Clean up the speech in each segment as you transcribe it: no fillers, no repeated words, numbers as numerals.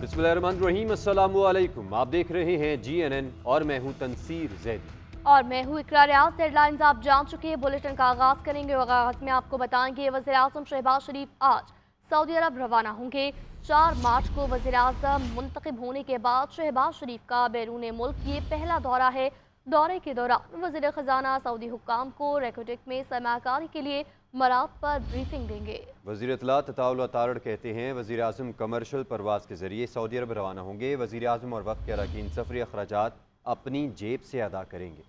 बिस्मिल्लाहिर्रहमानिर्रहीम, अस्सलामु अलैकुम। आप देख रहे हैं GNN और मैं हूं तनसीर जैदी। और मैं हूँ इकरा रियाज। हेडलाइंस आप जान चुके हैं। बुलेटिन का आगाज करेंगे और आगाज में आपको बताएंगे वज़ीर आज़म शहबाज शरीफ आज सऊदी अरब रवाना होंगे। 4 मार्च को वज़ीर आज़म मुंतखब होने के बाद शहबाज शरीफ का बैरून मुल्क ये पहला दौरा है। दौरे के दौरान वज़ीर ख़जाना सऊदी हुक्काम को रेकोटेक में सरमाकारी के लिए मराद पर ब्रीफिंग देंगे। वज़ीर इत्तलात तताउल तारड़ कहते हैं वज़ीर आज़म कमर्शल परवाज के जरिए सऊदी अरब रवाना होंगे। वज़ीर आज़म और वफ़द के अरकान सफरी अखराजात अपनी जेब से अदा करेंगे।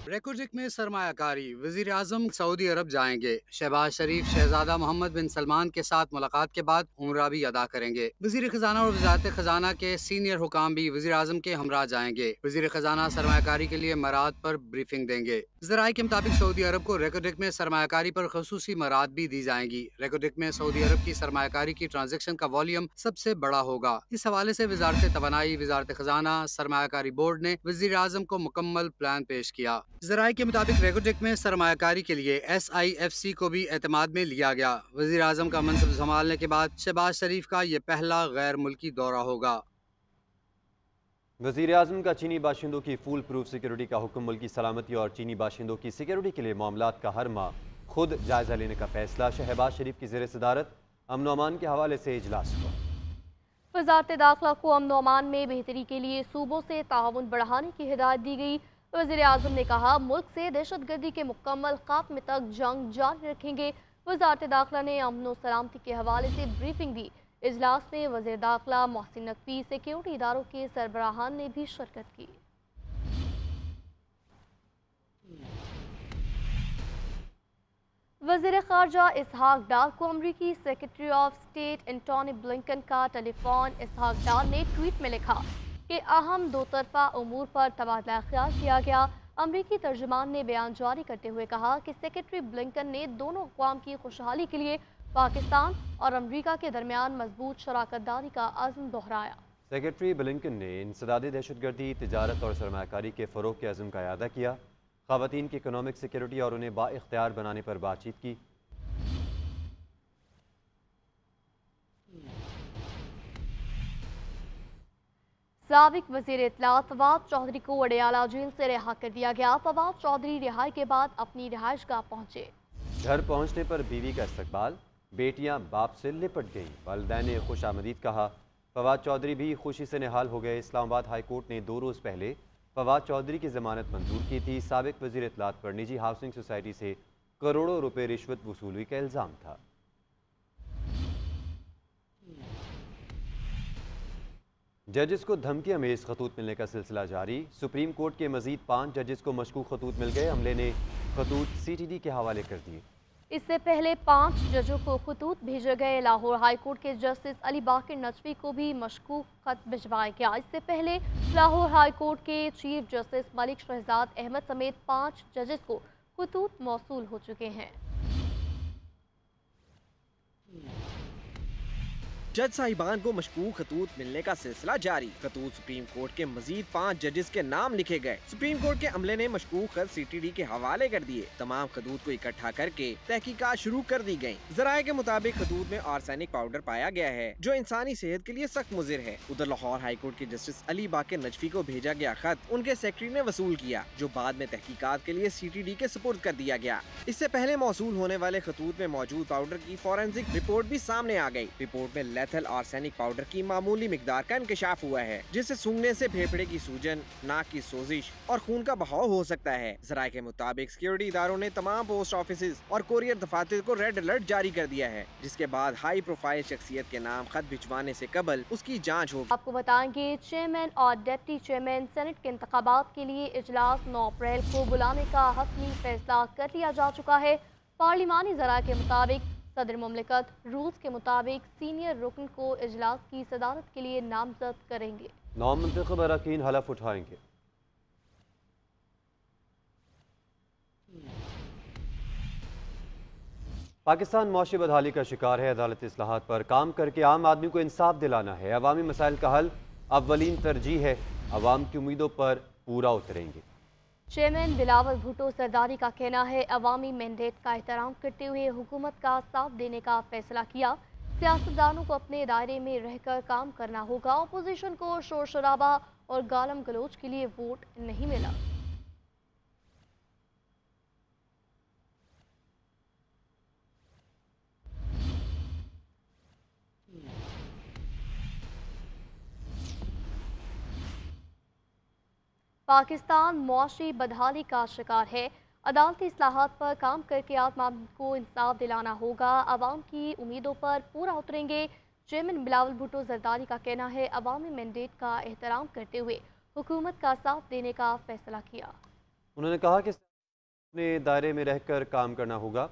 रेकोटेक में सरमायाकारी, वज़ीर आज़म सऊदी अरब जाएंगे। शहबाज शरीफ शहजादा मोहम्मद बिन सलमान के साथ मुलाकात के बाद उम्रा भी अदा करेंगे। वज़ीर खजाना और वज़ारत खजाना के सीनियर हुकाम भी वज़ीर आज़म के हमरा जाएंगे। वज़ीर खजाना सरमायाकारी के लिए मराद पर ब्रीफिंग देंगे। ज़राए के मुताबिक सऊदी अरब को रेकोटेक में सरमायाकारी पर खसूसी मराद भी दी जाएंगी। रेकोटेक में सऊदी अरब की सरमायाकारी की ट्रांजेक्शन का वॉल्यूम सबसे बड़ा होगा। इस हवाले से वज़ारत तवानाई, वज़ारत खजाना, सरमायाकारी बोर्ड ने वज़ीर आज़म को मुकम्मल प्लान पेश किया। ज़राए के मुताबिक रेकोटेक में सरमायाकारी के लिए SIFC को भी एतमाद में लिया गया। वज़ीर आज़म का मनसब संभालने के बाद शहबाज शरीफ का ये पहला गैर मुल्की दौरा होगा। वज़ीर आज़म का चीनी बाशिंदों की फुल प्रूफ सिक्योरिटी का हुक्म। मुल्की सलामती और चीनी बाशिंदों की सिक्योरिटी के लिए मामलात का हर माह खुद जायजा लेने का फैसला। शहबाज शरीफ की ज़ेर सदारत अमन अमान के हवाले से इजलास हुआ। वज़ारत दाखिला को अमन अमान में बेहतरी के लिए सूबों से ताउन बढ़ाने की हिदायत दी गई। वज़ीर आज़म ने कहा मुल्क से दहशत गर्दी के मुकम्मल खात्मे तक जंग जारी रखेंगे। वज़ारत दाखिला ने अमन व सलामती के हवाले से ब्रीफिंग दी। इजलास में वज़ीर दाखिला मोहसिन नकवी, सिक्योरिटी इदारों के सरबराहान ने भी शिरकत की। वज़ीर ख़ारजा इसहाक डार को अमरीकी secretary of state Antony Blinken का टेलीफोन। इसहाक डार ने ट्वीट में लिखा कि अहम दो तरफ़ा उमूर पर तबादला ख्याल किया गया। अमरीकी तर्जुमान ने बयान जारी करते हुए कहा कि सेक्रेटरी ब्लिंकन ने दोनों अक़वाम की खुशहाली के लिए पाकिस्तान और अमरीका के दरमियान मजबूत शराकत दारी का अज़्म दोहराया। सेक्रेटरी ब्लिंकन ने इंसदादी दहशतगर्दी, तिजारत और सरमायाकारी के फ़रोग़ के अज़्म का इयादा किया। ख़वातीन की इकोनॉमिक सिक्योरिटी और उन्हें बाइख्तियार बनाने पर बातचीत की। साबिक वज़ीर इत्तलात फवाद चौधरी को अडयाला जेल से रिहा कर दिया गया। फवाद चौधरी रिहाई के बाद अपनी रिहाइशगाह पहुंचे। घर पहुंचने पर बीवी का इस्तकबाल, बेटियां बाप से लिपट गईं। वालिदैन ने खुश आमदीद कहा। फवाद चौधरी भी खुशी से निहाल हो गए। इस्लामाबाद हाई कोर्ट ने 2 रोज़ पहले फवाद चौधरी की जमानत मंजूर की थी। साबिक वज़ीर इत्तलात पर निजी हाउसिंग सोसाइटी से करोड़ों रुपए रिश्वत वसूली का इल्ज़ाम था। जजेस को धमकी अमेज खतूत मिलने का सिलसिला जारी। सुप्रीम कोर्ट के मजीद 5 जजेस को मशकूक खतूत मिल गए। अमले ने खतूत CTD के हवाले कर दिए। इससे पहले 5 जजों को खतूत भेजे गए। लाहौर हाई कोर्ट के जस्टिस अली बाकर नजफी को भी मशकूक खत भिजवाया गया। इससे पहले लाहौर हाई कोर्ट के चीफ जस्टिस मलिक शहजाद अहमद समेत 5 जजेस को खतूत मौसूल हो चुके हैं। जज साहिबान को मशकूक खतूत मिलने का सिलसिला जारी। खतूत सुप्रीम कोर्ट के मजीद 5 जजेस के नाम लिखे गए। सुप्रीम कोर्ट के अमले ने मशकूक खत CTD के हवाले कर दिए। तमाम खतूत को इकट्ठा करके तहकीकात शुरू कर दी गयी। जराये के मुताबिक खतूत में आर्सेनिक पाउडर पाया गया है जो इंसानी सेहत के लिए सख्त मुज़िर है। उधर लाहौर हाई कोर्ट के जस्टिस अली बाकर नजफी को भेजा गया खत उनके सेक्रेटरी ने वसूल किया, जो बाद में तहकीकात के लिए CTD के सुपुर्द कर दिया गया। इससे पहले मौसूल होने वाले खतूत में मौजूद पाउडर की फॉरेंसिक रिपोर्ट भी सामने आ गयी। रिपोर्ट में लेथल आर्सेनिक पाउडर की मामूली मिकदार का इंकशाफ हुआ है, जिससे सूंघने से फेफड़े की सूजन, नाक की सोजिश और खून का बहाव हो सकता है। जराये के मुताबिक सिक्योरिटी इदारों ने तमाम पोस्ट ऑफिस और कोरियर दफातर को रेड अलर्ट जारी कर दिया है, जिसके बाद हाई प्रोफाइल शख्सियत के नाम खत भिजवाने से कबल उसकी जाँच होगी। आपको बताएंगे चेयरमैन और डिप्टी चेयरमैन सेनेट के इंतखाबात के लिए इजलास 9 अप्रैल को बुलाने का हतमी फैसला कर लिया जा चुका है। पार्लिमानी जराये के मुताबिक सदर मुमलिकत रूल्स के मुताबिक सीनियर रुकन को इजलास की सदारत के लिए नामजद करेंगे। नामुंतखब अरकान हलफ उठाएंगे। पाकिस्तान मुआशी बदहाली का शिकार है। अदालत इस्लाहात पर काम करके आम आदमी को इंसाफ दिलाना है। अवामी मसाइल का हल अव्वलीन तरजीह है। अवाम की उम्मीदों पर पूरा उतरेंगे। चेयरमैन बिलावल भुट्टो सरदारी का कहना है अवामी मैंडेट का एहतराम करते हुए हुकूमत का साथ देने का फैसला किया। सियासतदानों को अपने दायरे में रहकर काम करना होगा। अपोजिशन को शोर शराबा और गालम गलोच के लिए वोट नहीं मिला। पाकिस्तान मुआशी बदहाली का शिकार है। अदालती इस्लाहात पर काम करके आम को इंसाफ दिलाना होगा। अवाम की उम्मीदों पर पूरा उतरेंगे। चेयरमैन बिलावल भुट्टो जरदारी का कहना है, अवामी मैंडेट का एहतराम करते हुए हुकूमत का साथ देने का फैसला किया। उन्होंने कहा कि अपने दायरे में रहकर काम करना होगा।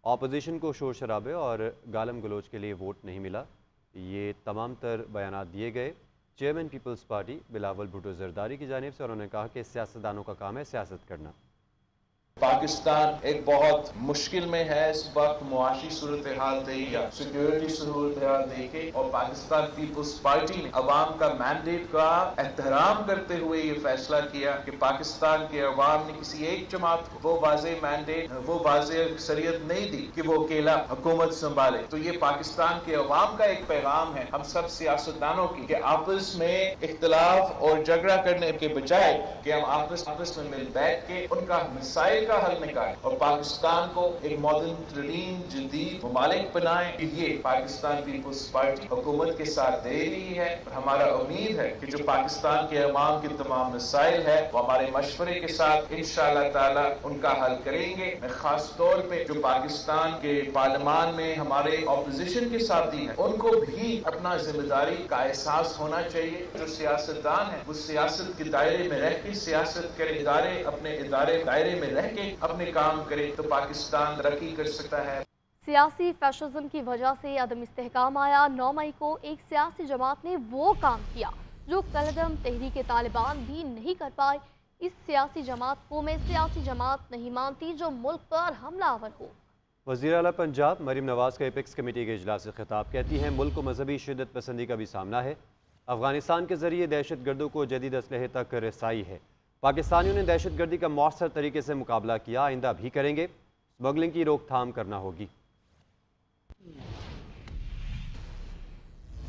अपोजिशन को शोर शराबे और गालम गलोच के लिए वोट नहीं मिला। ये तमाम तर बयानात दिए गए चेयरमैन पीपल्स पार्टी बिलावल भुट्टो जरदारी की जानिब से। उन्होंने कहा कि सियासतदानों का काम है सियासत करना। पाकिस्तान एक बहुत मुश्किल में है इस वक्त। मुआशी सूरत हाल देखे, सिक्योरिटी सूरत हाल देखे, और पाकिस्तान पीपल्स पार्टी ने अवाम का मैंडेट का एहतराम करते हुए ये फैसला किया कि पाकिस्तान के अवाम ने किसी एक जमात को वो वाज़ेह मैंडेट, वो वाज़ेह अक्सरियत नहीं दी कि वो अकेला हुकूमत संभाले। तो ये पाकिस्तान के अवाम का एक पैगाम है हम सब सियासतदानों की कि आपस में इख्तलाफ और झगड़ा करने के बजाय कि हम आपस में मिल बैठ के उनका मसाइल का हल निकालें और पाकिस्तान को एक मॉडर्न तरीन जदीद ममालिक बनाएं। ये पाकिस्तान पीपल्स पार्टी हुकूमत के साथ दे रही है और हमारा उम्मीद है कि जो पाकिस्तान के अवाम के तमाम मसाइल है वो हमारे मशवरे के साथ इंशाअल्लाह ताला उनका हल करेंगे। मैं खास तौर पे जो पाकिस्तान के पार्लियामान में हमारे अपोजिशन के साथी हैं उनको भी अपना जिम्मेदारी का एहसास होना चाहिए। जो सियासतदान है वो सियासत के दायरे में रह के सियासत करे, अपने दायरे में रह के अपने काम करे तो पाकिस्तान तरक्की कर सकता है। सियासी फैशिज्म की वजह से अदम इस्तेहकाम आया। 9 मई को एक सियासी जमात ने वो काम किया जो कलदम तहरीक तालिबान भी नहीं कर पाए। इस सियासी जमात को मैं सियासी जमात नहीं मानती जो मुल्क पर हमलावर हो। वज़ीर आला पंजाब मरीम नवाज का एपेक्स कमेटी के इजलास से खिताब। कहती हैं मुल्क को मजहबी शिद्दत पसंदी का भी सामना है। अफगानिस्तान के जरिए दहशत गर्दों को जदीद असलहे तक रसाई है। पाकिस्तानियों ने दहशत गर्दी का मौसर तरीके से मुकाबला किया, आइंदा भी करेंगे। स्मगलिंग की रोकथाम करना होगी।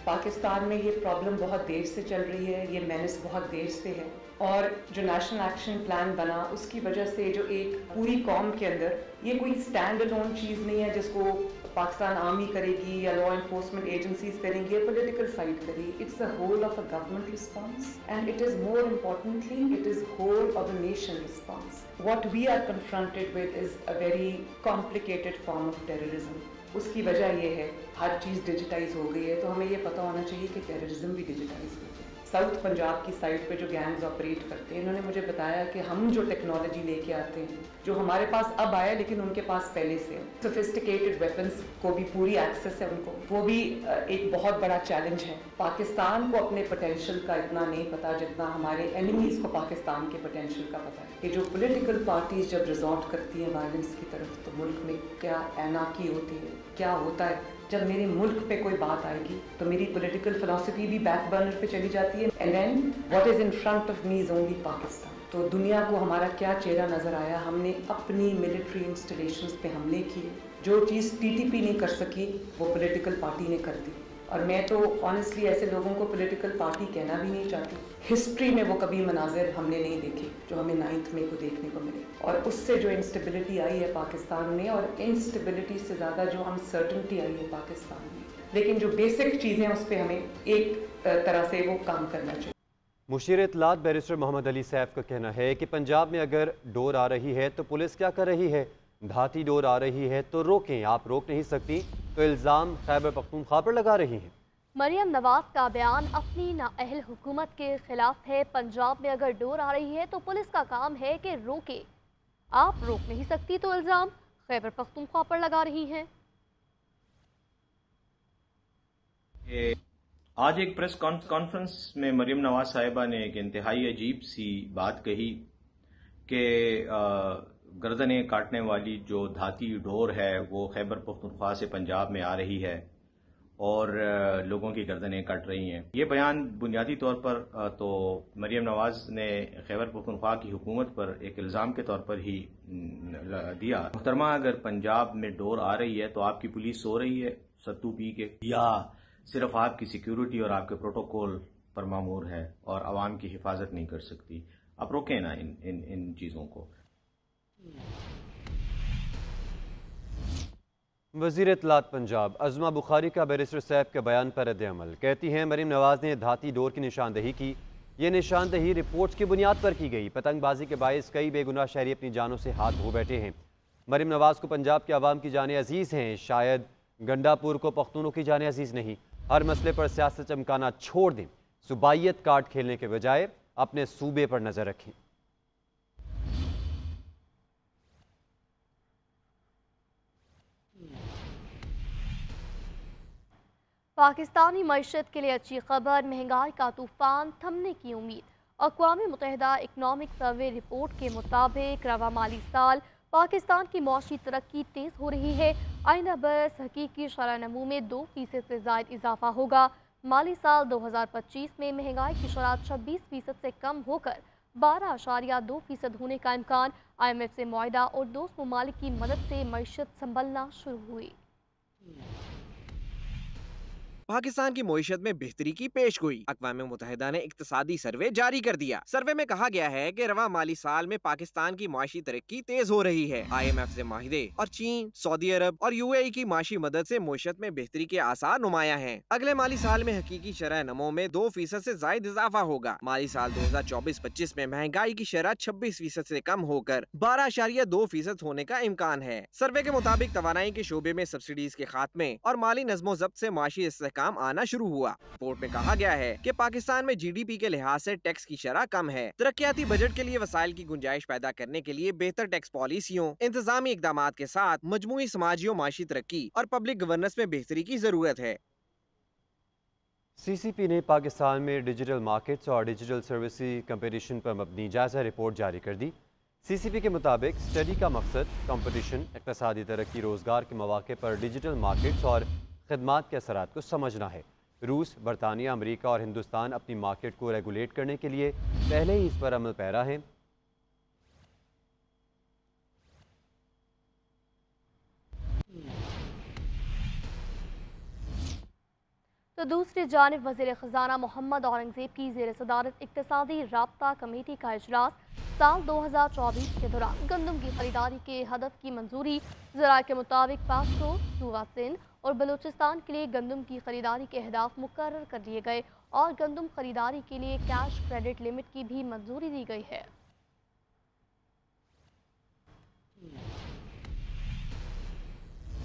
पाकिस्तान में ये प्रॉब्लम बहुत देर से चल रही है, ये मेनेस बहुत देर से है, और जो नेशनल एक्शन प्लान बना उसकी वजह से जो एक पूरी कौम के अंदर ये कोई स्टैंड अलोन चीज़ नहीं है जिसको पाकिस्तान आर्मी करेगी या लॉ एनफोर्समेंट एजेंसीज करेंगी या पॉलिटिकल साइड करेगी। It's the whole of a government response and it is more importantly it is whole of the nation response. What we are confronted with is a very complicated form of terrorism. उसकी वजह ये है हर चीज़ digitise हो गई है, तो हमें ये पता होना चाहिए कि टेररिज्म भी डिजिटाइज हो गई। साउथ पंजाब की साइड पे जो गैंग्स ऑपरेट करते हैं इन्होंने मुझे बताया कि हम जो टेक्नोलॉजी लेके आते हैं जो हमारे पास अब आया लेकिन उनके पास पहले से सोफिस्टिकेटेड वेपन्स को भी पूरी एक्सेस है उनको, वो भी एक बहुत बड़ा चैलेंज है। पाकिस्तान को अपने पोटेंशियल का इतना नहीं पता जितना हमारे एनिमीज़ को पाकिस्तान के पोटेंशियल का पता है कि जो पॉलिटिकल पार्टीज जब रिजॉर्ट करती हैं वायलेंस की तरफ तो मुल्क में क्या एनार्की होती है, क्या होता है। जब मेरे मुल्क पे कोई बात आएगी तो मेरी पॉलिटिकल फिलॉसफी भी बैक बर्नर पे चली जाती है and then what is in front of me is only Pakistan. तो दुनिया को हमारा क्या चेहरा नज़र आया, हमने अपनी मिलिट्री इंस्टॉलेशंस पे हमले किए। जो चीज़ टीटीपी नहीं कर सकी वो पॉलिटिकल पार्टी ने कर दी, और मैं तो ऑनेस्टली ऐसे लोगों को पॉलिटिकल पार्टी कहना भी नहीं चाहती। हिस्ट्री में वो कभी मनाजिर हमने नहीं देखे जो हमें 9 मई को देखने को मिले, और उससे जो इंस्टेबिलिटी आई है पाकिस्तान में, और इंस्टेबिलिटी से ज़्यादा जो अनसर्टनिटी आई है पाकिस्तान में, लेकिन जो बेसिक चीज़ें उस पर हमें एक तरह से वो काम करना चाहिए। मुशीर इत्तलात बैरिस्टर मोहम्मद अली सैफ का कहना है कि पंजाब में अगर डोर आ रही है तो पुलिस क्या कर रही है, धाती डोर आ रही है तो रोकें, आप रोक नहीं सकती, तो इल्ज़ाम खैबर पख्तूनख्वा पर लगा रही हैं। मरियम नवाज का बयान अपनी नाअहल हुकूमत के खिलाफ है। पंजाब में अगर डोर आ रही है तो पुलिस का काम है कि रोके, आप रोक नहीं सकती, तो इल्ज़ाम खैबर पख्तूनख्वा पर लगा रही हैं। आज एक प्रेस कॉन्फ्रेंस में मरियम नवाज साहिबा ने एक इंतहाई अजीब सी बात कही कि गर्दनें काटने वाली जो धाती डोर है वो खैबर पख्तूनख्वा से पंजाब में आ रही है और लोगों की गर्दनें कट रही हैं। ये बयान बुनियादी तौर पर तो मरियम नवाज ने खैबर पख्तूनख्वा की हुकूमत पर एक इल्ज़ाम के तौर पर ही दिया। मुहतरमा, अगर पंजाब में डोर आ रही है तो आपकी पुलिस सो रही है, ستو پی کے، یا صرف آپ کی سیکیورٹی اور آپ کے پروٹوکول پر معمور ہے اور عوام کی حفاظت نہیں کر سکتی. آپ روکیں نا ان چیزوں کو. وزیر اطلاعات پنجاب عظمہ بخاری کا بیرسٹر صاحب کے بیان پر رد عمل. کہتی ہیں مریم نواز نے دھاتی ڈور کی نشاندہی کی. یہ نشاندہی رپورٹس کی بنیاد پر کی گئی. پتنگ بازی کے باعث کئی بے گناہ شہری اپنی جانوں سے ہاتھ دھو بیٹھے ہیں. مریم نواز کو پنجاب کے عوام کی جانیں عزیز ہیں، شاید گنڈا پور کو پختونوں کی جانیں عزیز نہیں. ہر مسئلے پر سیاست چمکانا چھوڑ دیں. صوبائیت کارڈ کھیلنے کے بجائے اپنے صوبے پر نظر رکھیں. پاکستانی معیشت کے لیے اچھی خبر، مہنگائی کا طوفان تھمنے کی امید. اقوام متحدہ اکنامک سروے رپورٹ کے مطابق رواں مالی سال پاکستان کی معاشی ترقی تیز ہو رہی ہے. آئندہ برس حقیقی شرح نمو میں 2% سے زائد اضافہ ہوگا. مالی سال 2025 میں مہنگائی کی شرح 26% سے کم ہو کر 12.2% ہونے کا امکان. IMF سے معاہدہ اور دوست ممالک کی مدد سے معیشت سنبھلنا شروع ہوئی. پاکستان کی معیشت میں بہتری کی پیش گوئی. اقوام متحدہ نے اقتصادی سروے جاری کر دیا. سروے میں کہا گیا ہے کہ رواں مالی سال میں پاکستان کی معاشی ترقی تیز ہو رہی ہے. IMF سے معاہدے اور چین، سعودی عرب اور UAE کی معاشی مدد سے معیشت میں بہتری کے آثار نمایاں ہیں. اگلے مالی سال میں حقیقی شرح نمو میں 2% سے زائد اضافہ ہوگا. مالی سال 2024-25 میں مہنگائی کی شرح 26% سے کم ہو کر 12.2% ہونے کا امکان ہے. سروے کے مطابق توانائی کے شعبے میں سبسڈیز کے خاتمے اور مالی نظم و ضبط سے معاشی کام آنا شروع ہوا. رپورٹ میں کہا گیا ہے کہ پاکستان میں GDP کے لحاظ سے ٹیکس کی شرح کم ہے. ترقیاتی بجٹ کے لیے وسائل کی گنجائش پیدا کرنے کے لیے بہتر ٹیکس پالیسیوں، انتظامی اقدامات کے ساتھ مجموعی سماجی و معاشی ترقی اور پبلک گورننس میں بہتری کی ضرورت ہے. CCP نے پاکستان میں ڈیجیٹل مارکیٹس اور ڈیجیٹل سروسز کمپٹیشن پر مبنی جائزہ رپورٹ جاری کر دی. CCP کے مطابق اسٹڈی کا مقصد کمپٹیشن، اقتصادی ترقی، روزگار کے مواقع پر ڈیجیٹل مارکیٹس اور خدمات کے اثرات کو سمجھنا ہے. روس، برطانیہ، امریکہ اور ہندوستان اپنی مارکیٹ کو ریگولیٹ کرنے کے لیے پہلے ہی اس پر عمل پیرا ہیں. تو دوسری جانب وزیر خزانہ محمد اورنگزیب کی زیر صدارت اقتصادی رابطہ کمیٹی کا اجلاس سال 2024 کے دوران گندم کی خریداری کے ہدف کی منظوری. ذرائع کے مطابق پاسکو، صوبہ سندھ اور بلوچستان کے لیے گندم کی خریداری کے اہداف مقرر کر لیے گئے اور گندم خریداری کے لیے کیش کریڈٹ لمٹ کی بھی منظوری دی گئی ہے.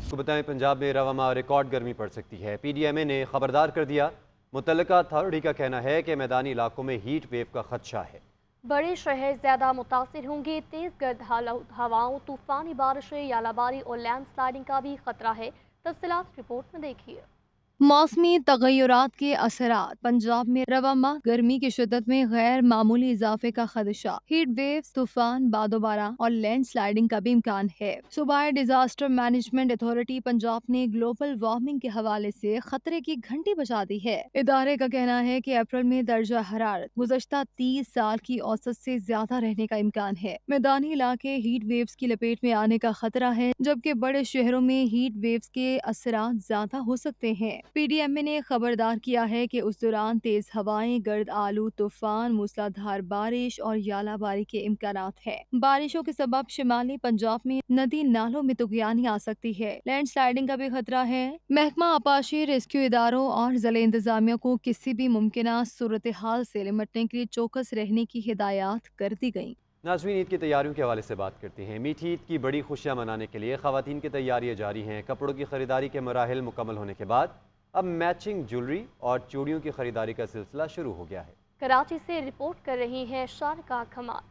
کو بتائیں پنجاب میں رواں ماہ ریکارڈ گرمی پڑ سکتی ہے. PDMA نے خبردار کر دیا. متعلقہ اتھارٹی کا کہنا ہے کہ میدانی علاقوں میں ہیٹ ویو کا خدشہ ہے. بڑے شہر زیادہ متاثر ہوں گے. تیز گرد ہواؤں، طوفانی بارشیں، یالہ باری اور لینڈ سلائڈنگ کا بھی خطرہ ہے. تفصیلات رپورٹ میں دیکھیے. موسمی تغیرات کے اثرات. پنجاب میں رواں ماہ گرمی کی شدت میں غیر معمولی اضافے کا خدشہ. ہیٹ ویوز، طوفان، باد و باران اور لینڈ سلائڈنگ کا بھی امکان ہے. صوبائی ڈیزاسٹر مینجمنٹ اتھارٹی پنجاب نے گلوبل وارمنگ کے حوالے سے خطرے کی گھنٹی بجا دی ہے. ادارے کا کہنا ہے کہ اپریل میں درجہ حرارت گزشتہ 30 سال کی اوسط سے زیادہ رہنے کا امکان ہے. میدانی علاقے ہیٹ ویوز کی لپیٹ میں آنے کا خطرہ ہے، جبکہ بڑے شہروں میں ہیٹ ویوز کے اثرات زیادہ ہو سکتے ہیں. PDMA نے خبردار کیا ہے کہ اس دوران تیز ہوائیں، گرد آلود طوفان، موسلادھار بارش اور یالہ باری کے امکانات ہیں. بارشوں کے سبب شمالی پنجاب میں ندی نالوں میں طغیانی آ سکتی ہے. لینڈ سلائڈنگ کا بھی خطرہ ہے. محکمہ آبپاشی، ریسکیو اداروں اور ضلع انتظامیہ کو کسی بھی ممکنہ صورتحال سے نمٹنے کے لیے چوکس رہنے کی ہدایات کر دی گئیں. ناظرین، عید کی تیاریوں کے حوالے سے بات کرتے ہیں. میٹھی عید کی بڑی خوشیاں منانے کے لیے خواتین کی تیاریاں جاری ہیں. کپڑوں کی خریداری کے مراحل مکمل ہونے کے بعد اب میچنگ جیولری اور چوڑیوں کی خریداری کا سلسلہ شروع ہو گیا ہے. کراچی سے رپورٹ کر رہی ہیں شارقہ کمال.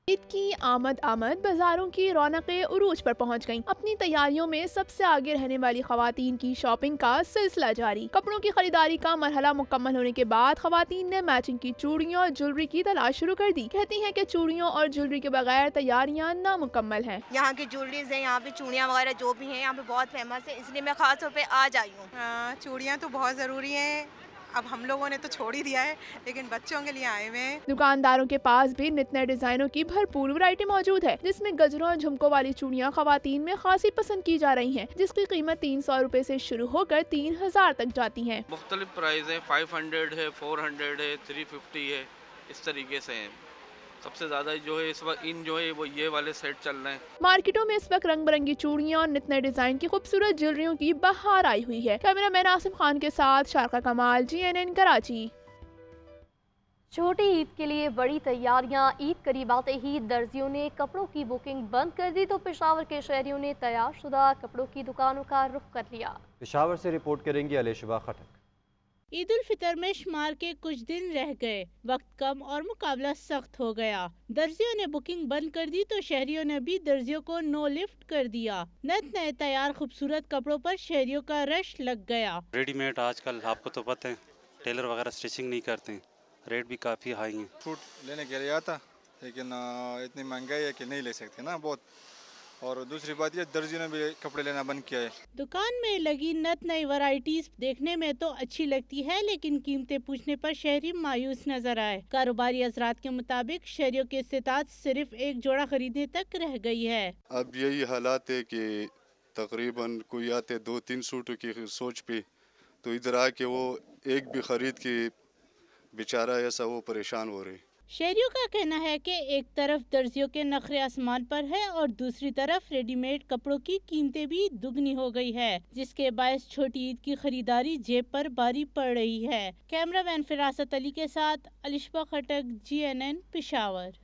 عید کی آمد بازاروں کی رونقیں عروج پر پہنچ گئیں. اپنی تیاریوں میں سب سے آگے رہنے والی خواتین کی شاپنگ کا سلسلہ جاری. کپڑوں کی خریداری کا مرحلہ مکمل ہونے کے بعد خواتین نے میچنگ کی چوڑیوں اور جیولری کی تلاش شروع کر دی. کہتی ہیں کہ چوڑیوں اور جیولری کے بغیر تیاریاں نامکمل ہیں. یہاں کی جیولریز ہیں، یہاں پہ چوڑیاں وغیرہ جو بھی ہیں یہاں پہ بہت فیمس ہے، اس لیے میں خاص طور پہ آج آئی ہوں. چوڑیاں تو بہت ضروری ہیں अब हम लोगों ने तो छोड़ ही दिया है, लेकिन बच्चों के लिए आए हुए हैं। दुकानदारों के पास भी नित नए डिजाइनों की भरपूर वैरायटी मौजूद है, जिसमें गजरों और झुमकों वाली चूड़ियां खवातीन में खासी पसंद की जा रही हैं, जिसकी कीमत 300 रुपए से शुरू होकर 3000 तक जाती है। मुख्तलिफ प्राइस है, 500 है, 400 है, 350 है, इस तरीके से है। सबसे ज्यादा जो है इस वक्त इन जो है वो ये वाले सेट चल रहे हैं। मार्केटों में इस वक्त रंग बिरंगी चूड़ियां और नित नए डिजाइन की खूबसूरत ज्वेलरियों की बहार आई हुई है। कैमरामैन आसिम खान के साथ शारका कमाल, GNN कराची। छोटी ईद के लिए बड़ी तैयारियां। ईद करीब आते ही दर्जियों ने कपड़ों की बुकिंग बंद कर दी तो पेशावर के शहरियों ने तैयारशुदा कपड़ों की दुकानों का रुख कर लिया। पेशावर से रिपोर्ट करेंगी अलिशबा खटक। ईद उल फितर में शुमार के कुछ दिन रह गए, वक्त कम और मुकाबला सख्त हो गया। दर्जियों ने बुकिंग बंद कर दी तो शहरियों ने भी दर्जियों को नो लिफ्ट कर दिया। नए नए तैयार खूबसूरत कपड़ों पर शहरियों का रश लग गया। रेडीमेड आजकल आपको तो पता है टेलर वगैरह स्टिचिंग नहीं करते, रेट भी काफ़ी हाई हैं। सूट लेने के लिए आता, लेकिन इतनी महंगाई है कि नहीं ले सकते ना बहुत। और दूसरी बात ये दर्जी ने भी कपड़े लेना बंद किया है। दुकान में लगी नत नई वैरायटीज देखने में तो अच्छी लगती है, लेकिन कीमतें पूछने पर शहरी मायूस नजर आए। कारोबारी हजरात के मुताबिक शहरियों की इस्तेताद सिर्फ एक जोड़ा खरीदने तक रह गई है। अब यही हालात है कि तकरीबन कोई आते 2-3 सूटों की सोच पे, तो इधर आके वो एक भी खरीद के बेचारा ऐसा वो परेशान हो रहे। शहरियों का कहना है कि एक तरफ दर्जियों के नखरे आसमान पर है और दूसरी तरफ रेडीमेड कपड़ों की कीमतें भी दुगनी हो गई है, जिसके बायस छोटी ईद की खरीदारी जेब पर भारी पड़ रही है। कैमरामैन फिरासत अली के साथ अलिशबा खटक, GNN पेशावर।